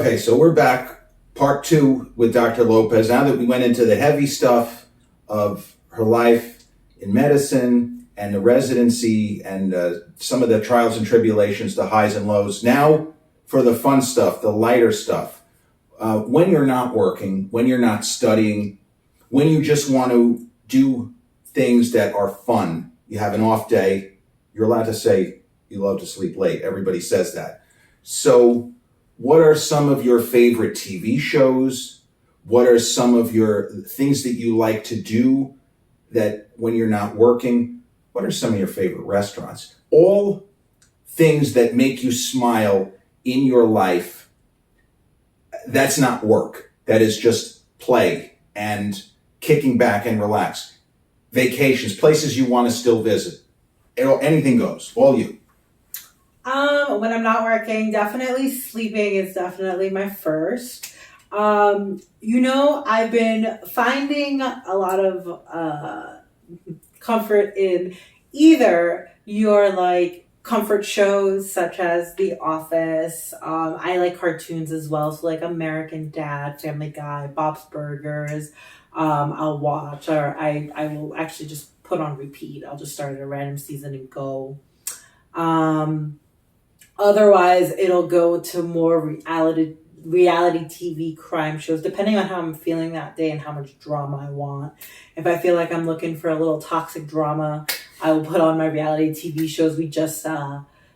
Okay, so we're back, part two with Dr. Lopez. Now that we went into the heavy stuff of her life in medicine and the residency and some of the trials and tribulations, the highs and lows. Now for the fun stuff, the lighter stuff. When you're not working, when you're not studying, when you just want to do things that are fun, you have an off day, you're allowed to say you love to sleep late. Everybody says that. So what are some of your favorite TV shows? What are some of your things that you like to do that when you're not working? What are some of your favorite restaurants? All things that make you smile in your life. That's not work. That is just play and kicking back and relax. Vacations, places you want to still visit. Anything goes. All you. When I'm not working, definitely sleeping is definitely my first. I've been finding a lot of comfort in either your comfort shows such as The Office. I like cartoons as well, so like American Dad, Family Guy, Bob's Burgers. I'll watch, or I will actually just put on repeat. I'll just start at a random season and go. Otherwise, it'll go to more reality TV crime shows, depending on how I'm feeling that day and how much drama I want. If I feel like I'm looking for a little toxic drama, I will put on my reality TV shows. We just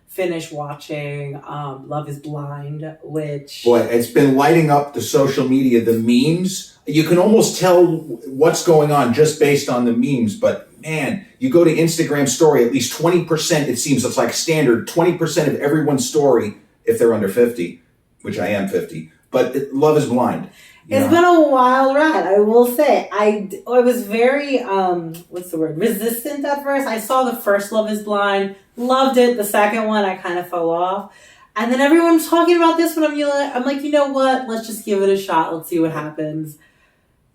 finished watching Love is Blind, which... Boy, it's been lighting up the social media, the memes. You can almost tell what's going on just based on the memes, but man, you go to Instagram story, at least 20%, it seems it's like standard, 20% of everyone's story, if they're under 50, which I am 50, but Love is Blind. It's been a wild ride, I will say. I was very, resistant at first. I saw the first Love is Blind, loved it. The second one, I kind of fell off. And then everyone's talking about this one. I'm like, you know what? Let's just give it a shot. Let's see what happens.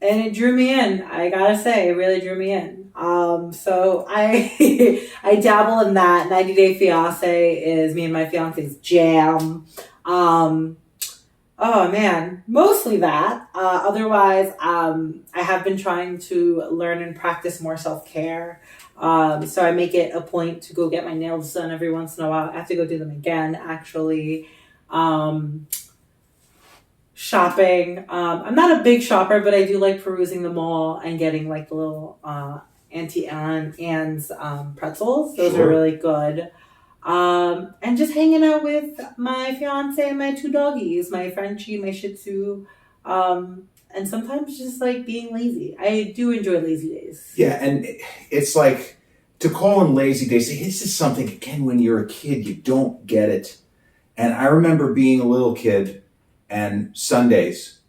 And it drew me in. I gotta say, it really drew me in. So I I dabble in that. 90 Day Fiancé is me and my fiance's jam. Oh man, mostly that. Otherwise, I have been trying to learn and practice more self-care. So I make it a point to go get my nails done every once in a while. I have to go do them again, actually. Shopping. I'm not a big shopper, but I do like perusing the mall and getting like the little Auntie Anne's pretzels. Those are really good. And just hanging out with my fiance and my two doggies, my Frenchie, my Shih Tzu, and sometimes just like being lazy. I do enjoy lazy days. Yeah, and it's like to call them lazy days. This is something, again, when you're a kid, you don't get it. And I remember being a little kid and Sundays,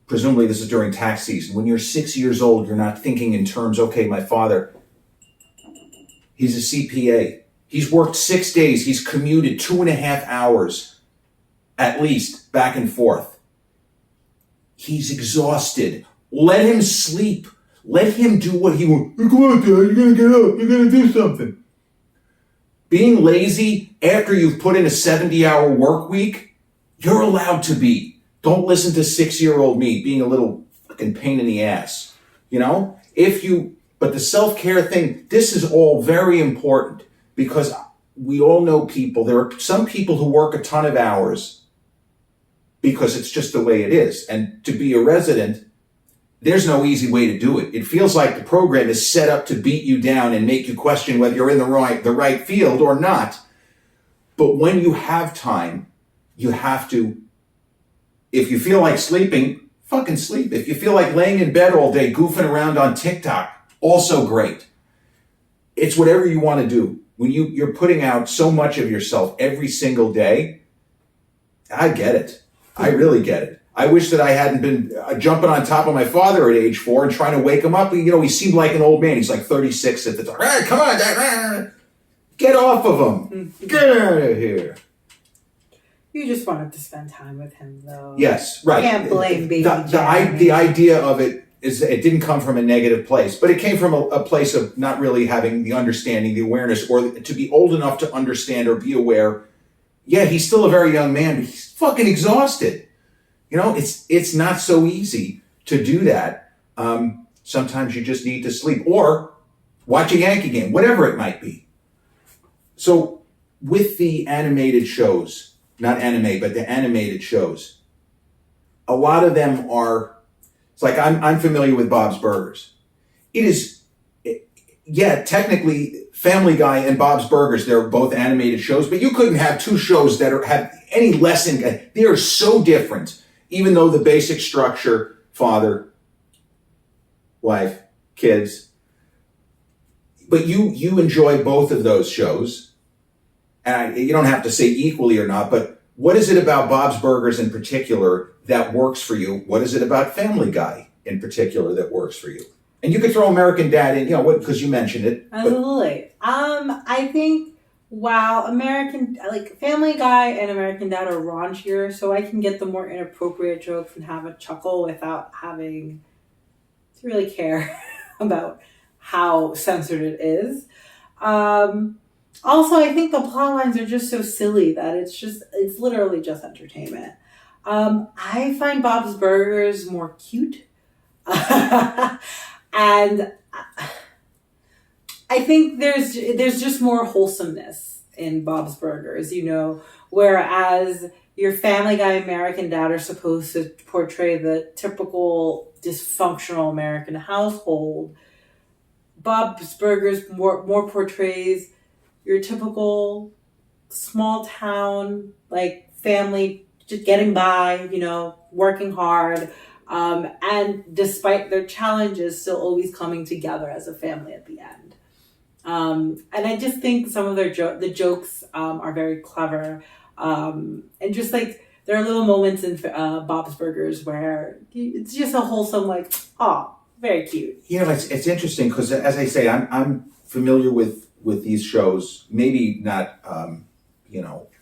presumably this is during tax season, when you're 6 years old, you're not thinking in terms, okay, my father, he's a CPA. He's worked 6 days. He's commuted 2.5 hours at least back and forth. He's exhausted. Let him sleep. Let him do what he wants. Come on, Dad, you're going to get up. You're going to do something. Being lazy after you've put in a 70-hour work week, you're allowed to be. Don't listen to 6-year-old me being a little fucking pain in the ass. But the self-care thing, this is all very important because we all know people. There are some people who work a ton of hours because it's just the way it is. And to be a resident, there's no easy way to do it. It feels like the program is set up to beat you down and make you question whether you're in the right field or not. But when you have time, you have to, if you feel like sleeping, fucking sleep. If you feel like laying in bed all day, goofing around on TikTok, also great. It's whatever you want to do. When you're putting out so much of yourself every single day, I get it. I really get it. I wish that I hadn't been jumping on top of my father at age 4 and trying to wake him up. He seemed like an old man. He's like 36 at the time. Hey, come on, Dad. Get off of him. Get out of here. You just wanted to spend time with him, though. Yes, right. You can't blame baby the idea of it is it didn't come from a negative place, but it came from a place of not really having the understanding, the awareness, or to be old enough to understand or be aware. Yeah, he's still a very young man, but he's fucking exhausted. It's not so easy to do that. Sometimes you just need to sleep or watch a Yankee game, whatever it might be. So with the animated shows, not anime, but the animated shows, a lot of them are, it's like I'm familiar with Bob's Burgers. It is, yeah, technically Family Guy and Bob's Burgers, they're both animated shows, but you couldn't have two shows that have any less in, they are so different, even though the basic structure, father, wife, kids, but you enjoy both of those shows. And you don't have to say equally or not, but what is it about Bob's Burgers in particular that works for you? What is it about Family Guy in particular that works for you? And you could throw American Dad in, because you mentioned it. Absolutely. I think, wow, Family Guy and American Dad are raunchier, so I can get the more inappropriate jokes and have a chuckle without having to really care about how censored it is. Also, I think the plot lines are just so silly that it's literally just entertainment. I find Bob's Burgers more cute. And I think there's just more wholesomeness in Bob's Burgers, whereas your Family Guy, American Dad are supposed to portray the typical dysfunctional American household. Bob's Burgers more portrays your typical small town, family just getting by, working hard. And despite their challenges, still always coming together as a family at the end. And I just think some of the jokes are very clever. And just there are little moments in Bob's Burgers where it's just a wholesome, very cute. It's interesting because, as I say, I'm familiar with these shows. Maybe not,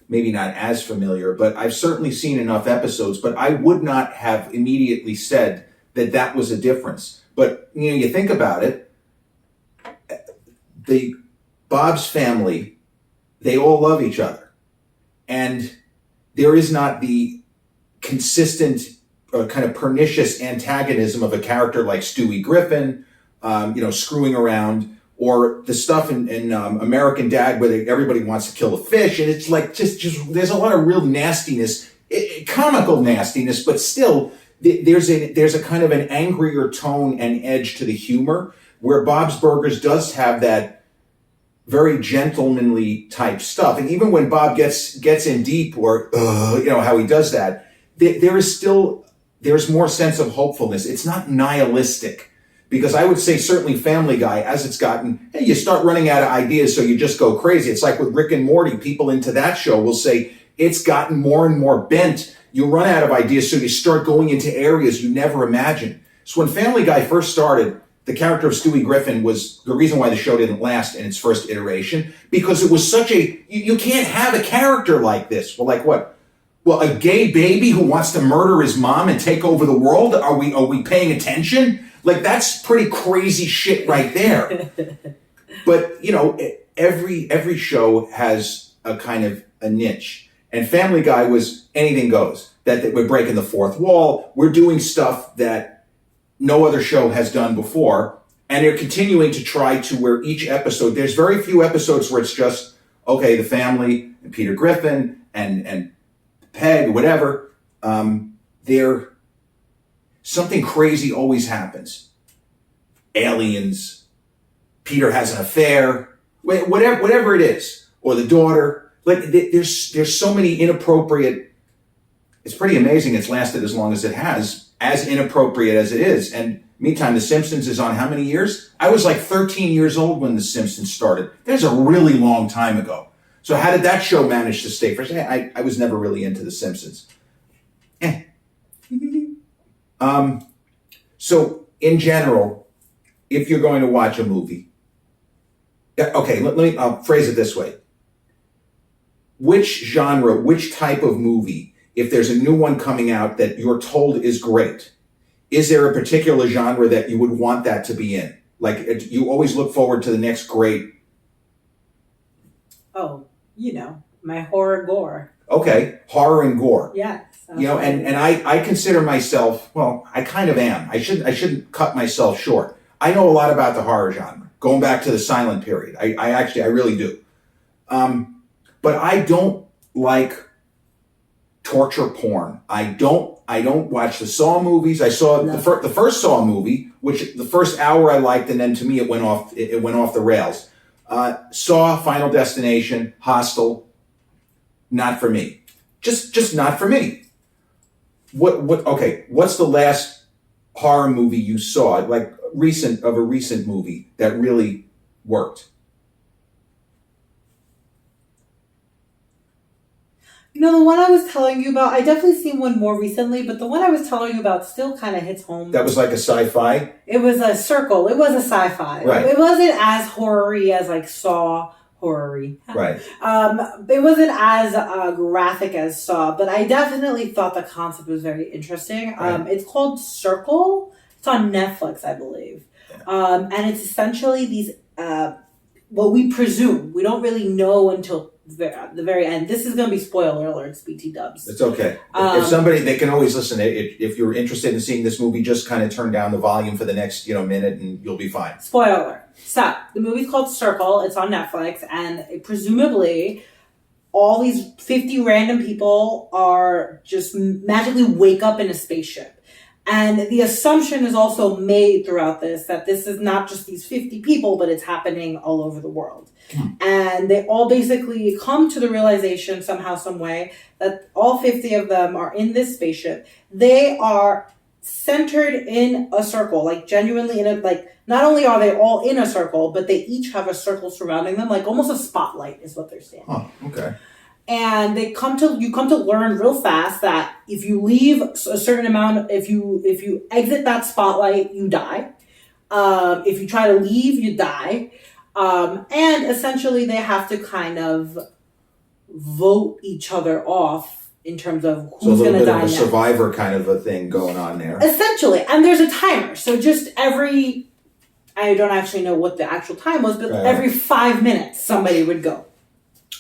maybe not as familiar, but I've certainly seen enough episodes, but I would not have immediately said that was a difference. But, you think about it, the Bob's family, they all love each other. And there is not the consistent kind of pernicious antagonism of a character like Stewie Griffin, screwing around, or the stuff in American Dad where everybody wants to kill a fish, and it's just there's a lot of real nastiness, comical nastiness, but still there's a kind of an angrier tone and edge to the humor, where Bob's Burgers does have that very gentlemanly type stuff, and even when Bob gets in deep, or how he does that, there's more sense of hopefulness. It's not nihilistic. Because I would say certainly Family Guy, as it's gotten, you start running out of ideas, so you just go crazy. It's like with Rick and Morty. People into that show will say it's gotten more and more bent. You run out of ideas, so you start going into areas you never imagined. So when Family Guy first started, the character of Stewie Griffin was the reason why the show didn't last in its first iteration, because it was such you can't have a character like this. Well, like what? Well, a gay baby who wants to murder his mom and take over the world? Are we paying attention? That's pretty crazy shit right there. But, every show has a kind of a niche. And Family Guy was anything goes. That we're breaking the fourth wall. We're doing stuff that no other show has done before. And they're continuing to try to, where each episode, there's very few episodes where it's just, okay, the family and Peter Griffin and Peg, whatever, something crazy always happens. Aliens, Peter has an affair, whatever it is, or the daughter. There's so many inappropriate. It's pretty amazing it's lasted as long as it has, as inappropriate as it is. And meantime, The Simpsons is on how many years? I was 13 years old when The Simpsons started. That's a really long time ago. So how did that show manage to stay fresh? I was never really into The Simpsons. So in general, if you're going to watch a movie, okay, let me phrase it this way. Which genre, which type of movie, if there's a new one coming out that you're told is great, is there a particular genre that you would want that to be in? You always look forward to the next great. Oh, my horror gore. Okay, horror and gore. Yes. You know, and I consider myself, well, I kind of am. I shouldn't cut myself short. I know a lot about the horror genre, going back to the silent period. I really do. But I don't like torture porn. I don't watch the Saw movies. I saw the first Saw movie, which the first hour I liked, and then to me it went off the rails. Saw, Final Destination, Hostel, not for me. Just not for me. Okay, what's the last horror movie you saw, like a recent movie that really worked? You know, the one I was telling you about, I definitely seen one more recently, but the one I was telling you about still kind of hits home. That was like a sci-fi? It was a Circle. It was a sci-fi. Right. It wasn't as horror-y as like Saw horror-y. Right. It wasn't as graphic as Saw, but I definitely thought the concept was very interesting. Right. It's called Circle. It's on Netflix, I believe. Yeah. And it's essentially these, what we presume. We don't really know until the very end. This is going to be spoiler alerts, BT dubs. It's okay. If somebody, they can always listen. If you're interested in seeing this movie, just kind of turn down the volume for the next minute and you'll be fine. Spoiler alert. So, the movie's called Circle. It's on Netflix, and presumably all these 50 random people are just magically wake up in a spaceship. And the assumption is also made throughout this that this is not just these 50 people, but it's happening all over the world. And they all basically come to the realization somehow, some way, that all 50 of them are in this spaceship. They are centered in a circle, like genuinely in a, like, not only are they all in a circle, but they each have a circle surrounding them, like almost a spotlight is what they're standing. Oh, okay. And you come to learn real fast that if you leave a certain amount, if you exit that spotlight, you die. If you try to leave, you die. And essentially they have to kind of vote each other off in terms of who's going to die next. So a little bit of a Survivor kind of a thing going on there. Essentially. And there's a timer. So just I don't actually know what the actual time was, but every 5 minutes somebody would go.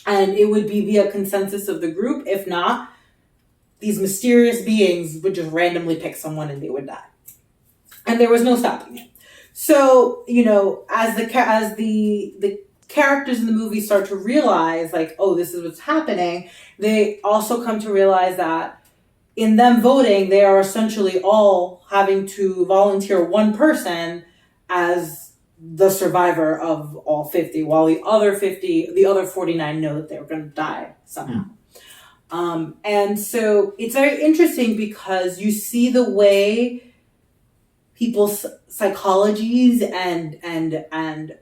And it would be via consensus of the group. If not, these mysterious beings would just randomly pick someone and they would die. And there was no stopping it. So, as the characters in the movie start to realize, like, oh, this is what's happening, they also come to realize that in them voting, they are essentially all having to volunteer one person as the survivor of all 50, while the other 49 know that they were going to die somehow. And so it's very interesting because you see the way people's psychologies and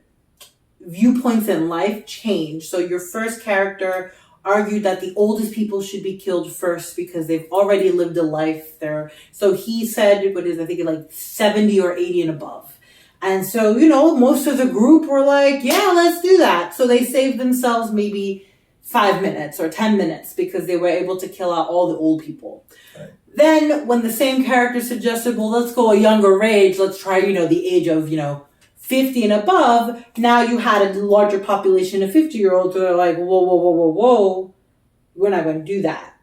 viewpoints in life change. So your first character argued that the oldest people should be killed first because they've already lived a life there. So he said, I think like 70 or 80 and above. And so, most of the group were like, yeah, let's do that. So they saved themselves maybe 5 minutes or 10 minutes because they were able to kill out all the old people. Right. Then when the same character suggested, well, let's go a younger age, let's try, the age of, 50 and above, now you had a larger population of 50-year-olds who are like, whoa, we're not going to do that.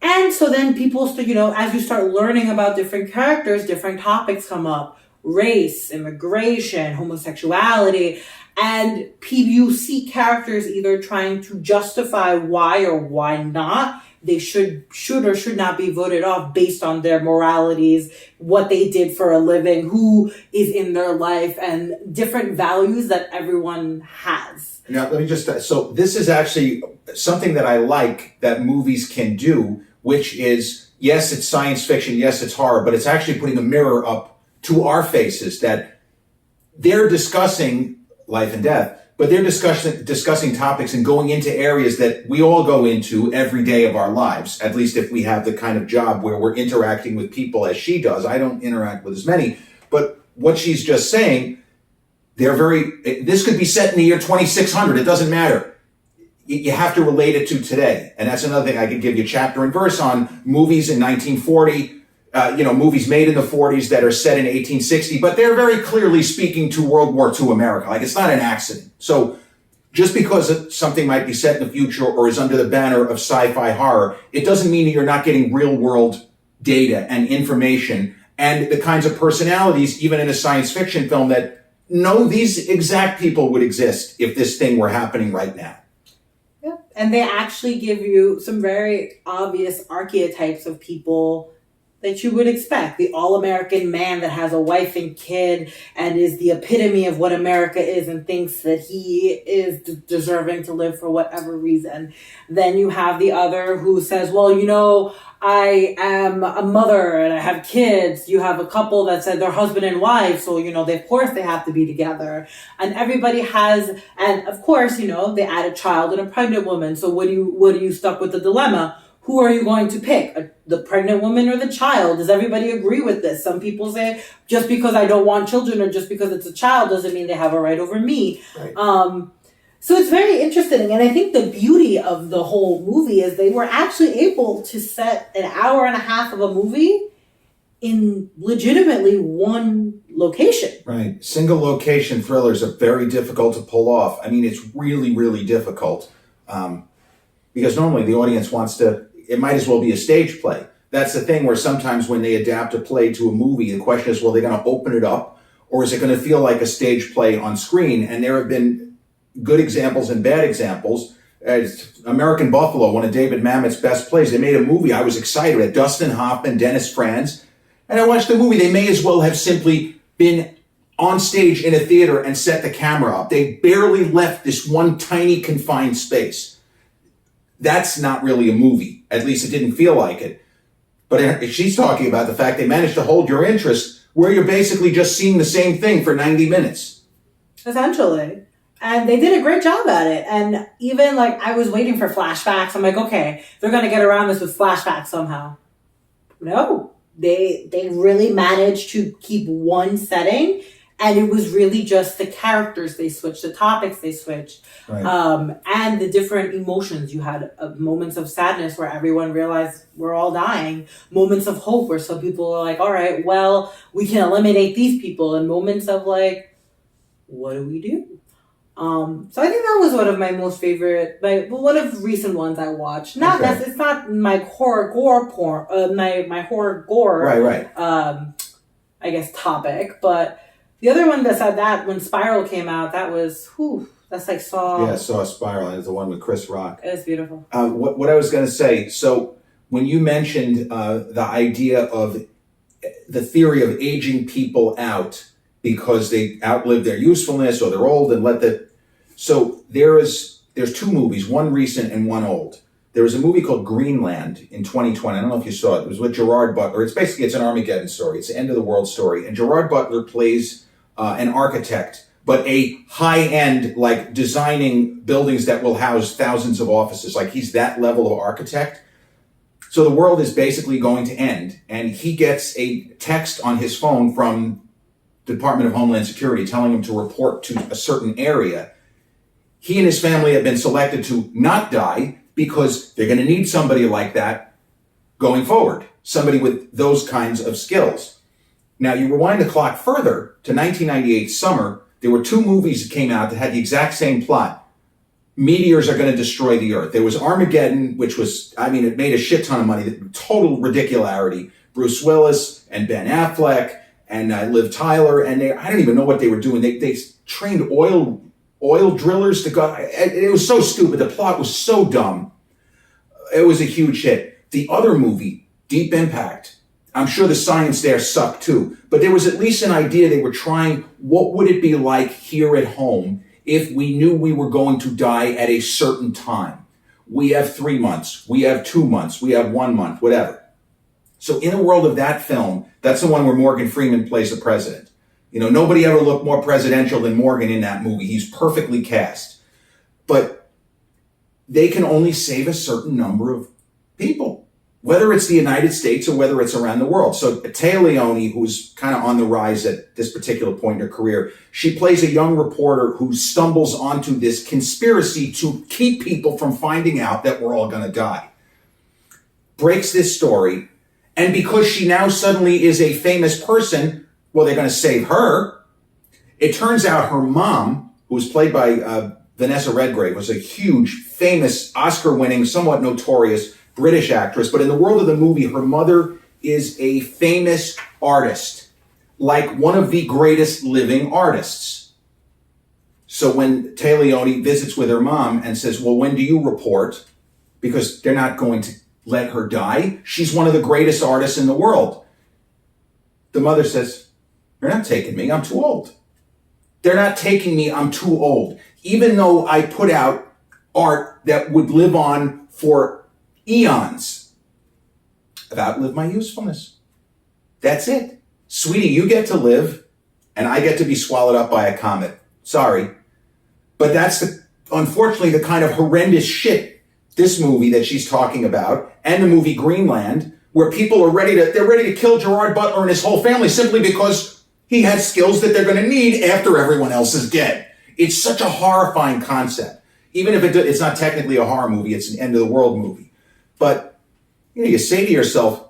And so then people, as you start learning about different characters, different topics come up. Race, immigration, homosexuality, and you see characters either trying to justify why or why not they should or should not be voted off based on their moralities, what they did for a living, who is in their life, and different values that everyone has. Now, let me so this is actually something that I like that movies can do, which is, yes, it's science fiction, yes, it's horror, but it's actually putting a mirror up to our faces that they're discussing life and death, but they're discussing topics and going into areas that we all go into every day of our lives, at least if we have the kind of job where we're interacting with people as she does. I don't interact with as many, but what she's just saying, this could be set in the year 2600. It doesn't matter. You have to relate it to today. And that's another thing. I could give you chapter and verse on movies in 1940, movies made in the 40s that are set in 1860, but they're very clearly speaking to World War II America. Like, it's not an accident. So just because something might be set in the future or is under the banner of sci-fi horror, it doesn't mean that you're not getting real world data and information and the kinds of personalities, even in a science fiction film, that no, these exact people would exist if this thing were happening right now. Yeah. And they actually give you some very obvious archetypes of people that you would expect. The all-American man that has a wife and kid and is the epitome of what America is and thinks that he is deserving to live for whatever reason. Then you have the other who says, well, you know, I am a mother and I have kids. You have a couple that said they're husband and wife, so, you know, of course they have to be together. And everybody has, and of course, you know, they add a child and a pregnant woman. So what are you stuck with the dilemma? Who are you going to pick? The pregnant woman or the child? Does everybody agree with this? Some people say, just because I don't want children or just because it's a child doesn't mean they have a right over me. Right. So it's very interesting. And I think the beauty of the whole movie is they were actually able to set an hour and a half of a movie in legitimately one location. Right. Single location thrillers are very difficult to pull off. I mean, it's really, really difficult. Because normally the audience wants to, it might as well be a stage play. That's the thing where sometimes when they adapt a play to a movie, the question is, well, they're going to open it up or is it going to feel like a stage play on screen? And there have been good examples and bad examples. American Buffalo, one of David Mamet's best plays, they made a movie. I was excited at Dustin Hoffman, Dennis Franz, and I watched the movie. They may as well have simply been on stage in a theater and set the camera up. They barely left this one tiny confined space. That's not really a movie. At least it didn't feel like it. But she's talking about the fact they managed to hold your interest where you're basically just seeing the same thing for 90 minutes. Essentially. And they did a great job at it. And even like I was waiting for flashbacks. I'm like, okay, they're going to get around this with flashbacks somehow. No, they really managed to keep one setting. And it was really just the characters they switched, the topics they switched, Right. And the different emotions. You had moments of sadness where everyone realized we're all dying, moments of hope where some people are like, all right, well, we can eliminate these people, and moments of like, what do we do? So I think that was one of my most favorite, one of recent ones I watched. Not Okay. it's not my horror gore porn, my horror gore, Right. I guess topic, but. The other one that said that when Spiral came out, that was, that's like Saw. Yeah, Saw Spiral. It's the one with Chris Rock. It's beautiful. What I was going to say, so when you mentioned the idea of the theory of aging people out because they outlive their usefulness or they're old and so there's two movies, one recent and one old. There was a movie called Greenland in 2020. I don't know if you saw it. It was with Gerard Butler. It's an Armageddon story. It's the end of the world story. And Gerard Butler plays an architect, but a high-end, like designing buildings that will house thousands of offices. Like he's that level of architect. So the world is basically going to end. And he gets a text on his phone from the Department of Homeland Security telling him to report to a certain area. He and his family have been selected to not die because they're going to need somebody like that going forward. Somebody with those kinds of skills. Now, you rewind the clock further to 1998 summer. There were two movies that came out that had the exact same plot. Meteors are going to destroy the Earth. There was Armageddon, which was, it made a shit ton of money. Total ridicularity. Bruce Willis and Ben Affleck and Liv Tyler. And I don't even know what they were doing. They trained oil drillers to go. It was so stupid. The plot was so dumb. It was a huge hit. The other movie, Deep Impact, I'm sure the science there sucked too, but there was at least an idea they were trying, what would it be like here at home if we knew we were going to die at a certain time? We have 3 months, we have 2 months, we have 1 month, whatever. So in the world of that film, that's the one where Morgan Freeman plays the president. Nobody ever looked more presidential than Morgan in that movie. He's perfectly cast. But they can only save a certain number of people, whether it's the United States or whether it's around the world. So Téa Leoni, who's kind of on the rise at this particular point in her career, she plays a young reporter who stumbles onto this conspiracy to keep people from finding out that we're all going to die. Breaks this story. And because she now suddenly is a famous person, well, they're going to save her. It turns out her mom, who was played by Vanessa Redgrave was a huge, famous, Oscar-winning, somewhat notorious British actress. But in the world of the movie, her mother is a famous artist, like one of the greatest living artists. So when Tay Leone visits with her mom and says, well, when do you report? Because they're not going to let her die. She's one of the greatest artists in the world. The mother says, they're not taking me. I'm too old. They're not taking me. I'm too old. Even though I put out art that would live on for eons, I've outlived my usefulness. That's it. Sweetie, you get to live, and I get to be swallowed up by a comet. Sorry. But that's, unfortunately, the kind of horrendous shit this movie that she's talking about, and the movie Greenland, where people are ready to kill Gerard Butler and his whole family simply because he has skills that they're going to need after everyone else is dead. It's such a horrifying concept. Even if it's not technically a horror movie, it's an end of the world movie. But you say to yourself,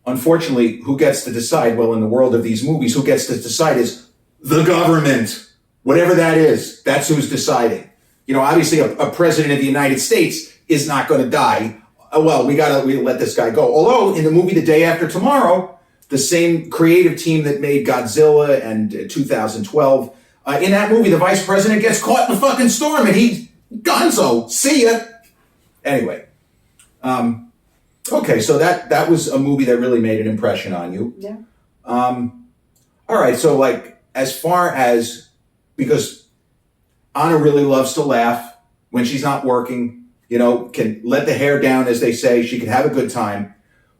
unfortunately, who gets to decide? Well, in the world of these movies, who gets to decide is the government. Whatever that is, that's who's deciding. Obviously a president of the United States is not going to die. Well, we let this guy go. Although in the movie The Day After Tomorrow, the same creative team that made Godzilla and 2012, in that movie, the vice president gets caught in the fucking storm and he's gonzo. See ya. Anyway. Okay, so that was a movie that really made an impression on you. Yeah. All right, so as far as, because Anna really loves to laugh when she's not working, can let the hair down, as they say. She can have a good time.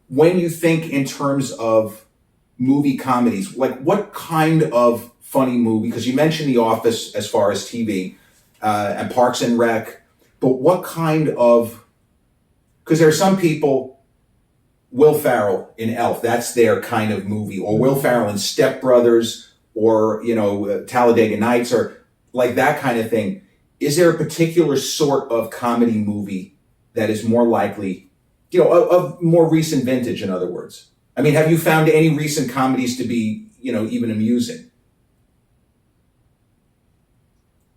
When you think in terms of movie comedies, what kind of funny movie, because you mentioned The Office as far as TV, and Parks and Rec, but what kind of, because there are some people, Will Ferrell in Elf, that's their kind of movie, or Will Ferrell in Step Brothers, or, Talladega Nights, or like that kind of thing. Is there a particular sort of comedy movie that is more likely, of more recent vintage, in other words? I mean, have you found any recent comedies to be, even amusing?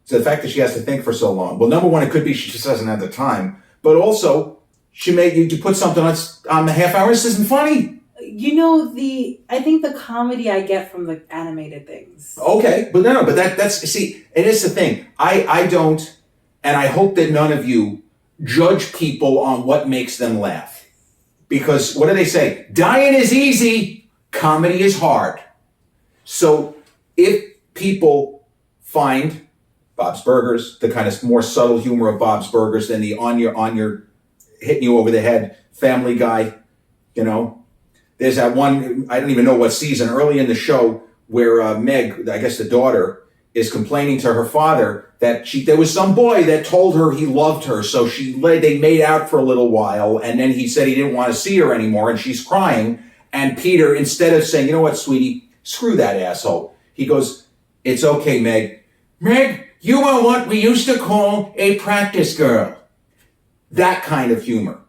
So the fact that she has to think for so long. Well, number one, it could be she just doesn't have the time, but also she you put something on the half hour. This isn't funny. I think the comedy I get from the animated things. Okay, but no, but that's, see, and it's the thing. I don't, and I hope that none of you judge people on what makes them laugh. Because what do they say? Dying is easy, comedy is hard. So if people find Bob's Burgers, the kind of more subtle humor of Bob's Burgers than the on your hitting you over the head Family Guy, There's that one, I don't even know what season, early in the show, where Meg, I guess the daughter, is complaining to her father that there was some boy that told her he loved her, so they made out for a little while, and then he said he didn't want to see her anymore, and she's crying, and Peter, instead of saying, you know what, sweetie, screw that asshole, he goes, it's okay, Meg. Meg, you are what we used to call a practice girl. That kind of humor.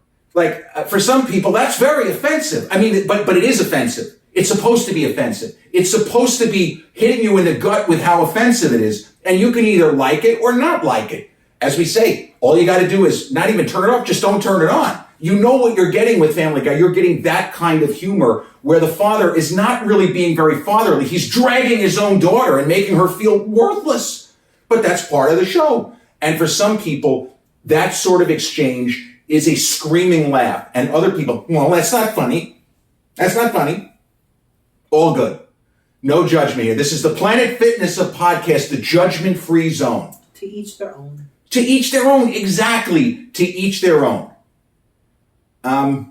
For some people, that's very offensive. I mean, but it is offensive. It's supposed to be offensive. It's supposed to be hitting you in the gut with how offensive it is. And you can either like it or not like it. As we say, all you got to do is not even turn it off, just don't turn it on. You know what you're getting with Family Guy. You're getting that kind of humor where the father is not really being very fatherly. He's dragging his own daughter and making her feel worthless. But that's part of the show. And for some people, that sort of exchange is a screaming laugh. And other people, well, that's not funny. That's not funny. All good. No judgment here. This is the Planet Fitness of podcast, the judgment-free zone. To each their own. To each their own. Exactly. To each their own. I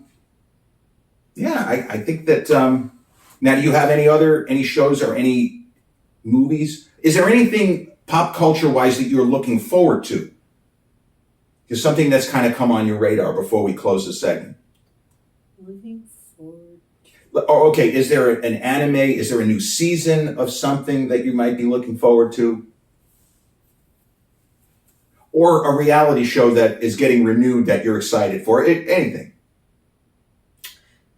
think that, now do you have any shows or any movies? Is there anything pop culture-wise that you're looking forward to? Is something that's kind of come on your radar before we close the segment? Looking forward. Okay, is there an anime? Is there a new season of something that you might be looking forward to? Or a reality show that is getting renewed that you're excited for? Anything.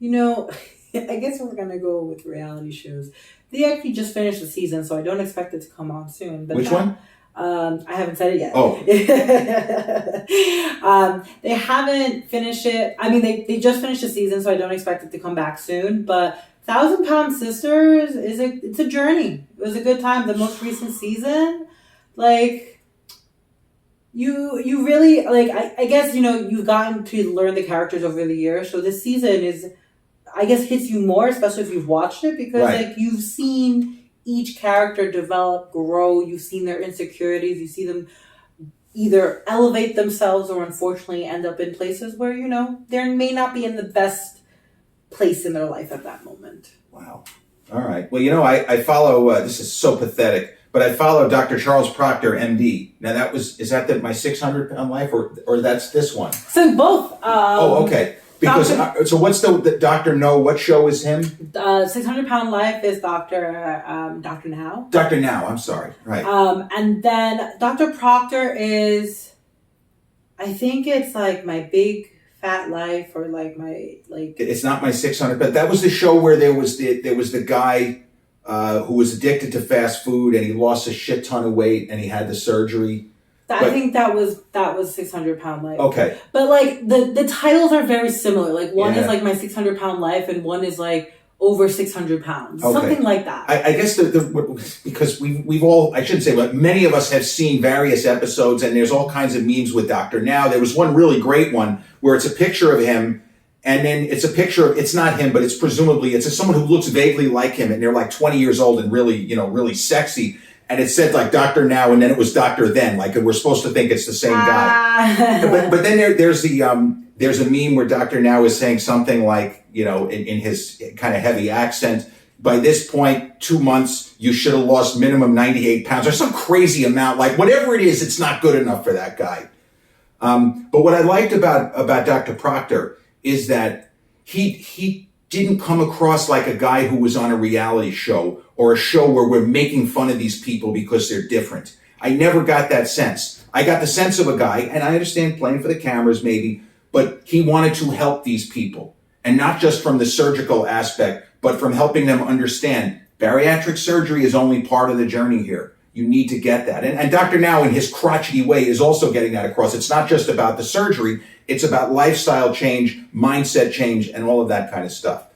I guess we're going to go with reality shows. They actually just finished the season, so I don't expect it to come on soon. But Which one? I haven't said it yet. Oh. They haven't finished it. I mean, they just finished the season, so I don't expect it to come back soon. But 1,000 Pound Sisters it's a journey. It was a good time. The most recent season, like you really like. I guess you've gotten to learn the characters over the years. So this season I guess hits you more, especially if you've watched it, because like you've seen each character develop, grow. You've seen their insecurities. You see them either elevate themselves or unfortunately end up in places where, they may not be in the best place in their life at that moment. Wow. All right. Well, I follow, this is so pathetic, but I follow Dr. Charles Proctor, MD. Now is that my 600 Pound Life or that's this one? So both. Okay. Because so what's the Dr. No? What show is him? 600 Pound Life is Dr. Now. Dr. Now. I'm sorry. Right. And then Dr. Proctor is, I think it's like My Big Fat Life or like my like. It's not My 600, but that was the show where there was the guy who was addicted to fast food and he lost a shit ton of weight and he had the surgery. I think that was 600 Pound Life. Okay. But like the titles are very similar. Like one is like My 600 Pound Life and one is like Over 600 Pounds. Okay. Something like that. I guess because we've all, I shouldn't say, but many of us have seen various episodes and there's all kinds of memes with Dr. Now. There was one really great one where it's a picture of him and then it's a picture of, it's not him, but it's presumably, it's someone who looks vaguely like him and they're like 20 years old and really, really sexy. And it said like Dr. Now, and then it was Dr. Then, like we're supposed to think it's the same guy. But then there's a meme where Dr. Now is saying something like, in his kind of heavy accent, by this point, 2 months, you should have lost minimum 98 pounds or some crazy amount. Like whatever it is, it's not good enough for that guy. But what I liked about Dr. Proctor is that he didn't come across like a guy who was on a reality show or a show where we're making fun of these people because they're different. I never got that sense. I got the sense of a guy, and I understand playing for the cameras maybe, but he wanted to help these people. And not just from the surgical aspect, but from helping them understand bariatric surgery is only part of the journey here. You need to get that. And Dr. Now, in his crotchety way, is also getting that across. It's not just about the surgery. It's about lifestyle change, mindset change, and all of that kind of stuff.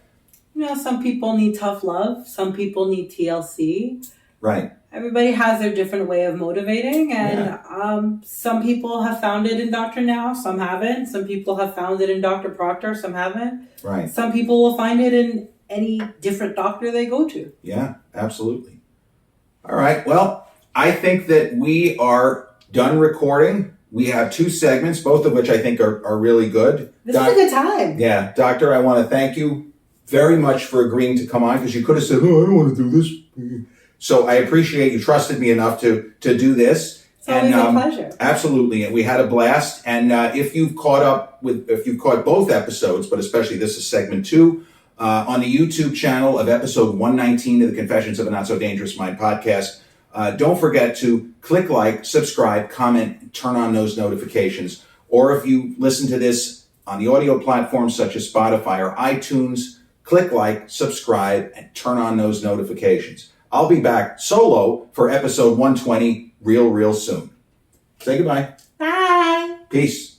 Some people need tough love. Some people need TLC. Right. Everybody has their different way of motivating. And some people have found it in Dr. Now. Some haven't. Some people have found it in Dr. Proctor. Some haven't. Right. Some people will find it in any different doctor they go to. Yeah, absolutely. All right. Well, I think that we are done recording. We have 2 segments, both of which I think are really good. This is a good time. Yeah. Doctor, I want to thank you very much for agreeing to come on because you could have said, "Oh, I don't want to do this." So I appreciate you trusted me enough to do this. It's always a pleasure. Absolutely. And we had a blast. And if you've caught both episodes, but especially this is segment 2, on the YouTube channel of episode 119 of the Confessions of a Not So Dangerous Mind podcast, don't forget to click like, subscribe, comment, turn on those notifications. Or if you listen to this on the audio platforms such as Spotify or iTunes, click like, subscribe, and turn on those notifications. I'll be back solo for episode 120 real soon. Say goodbye. Bye. Peace.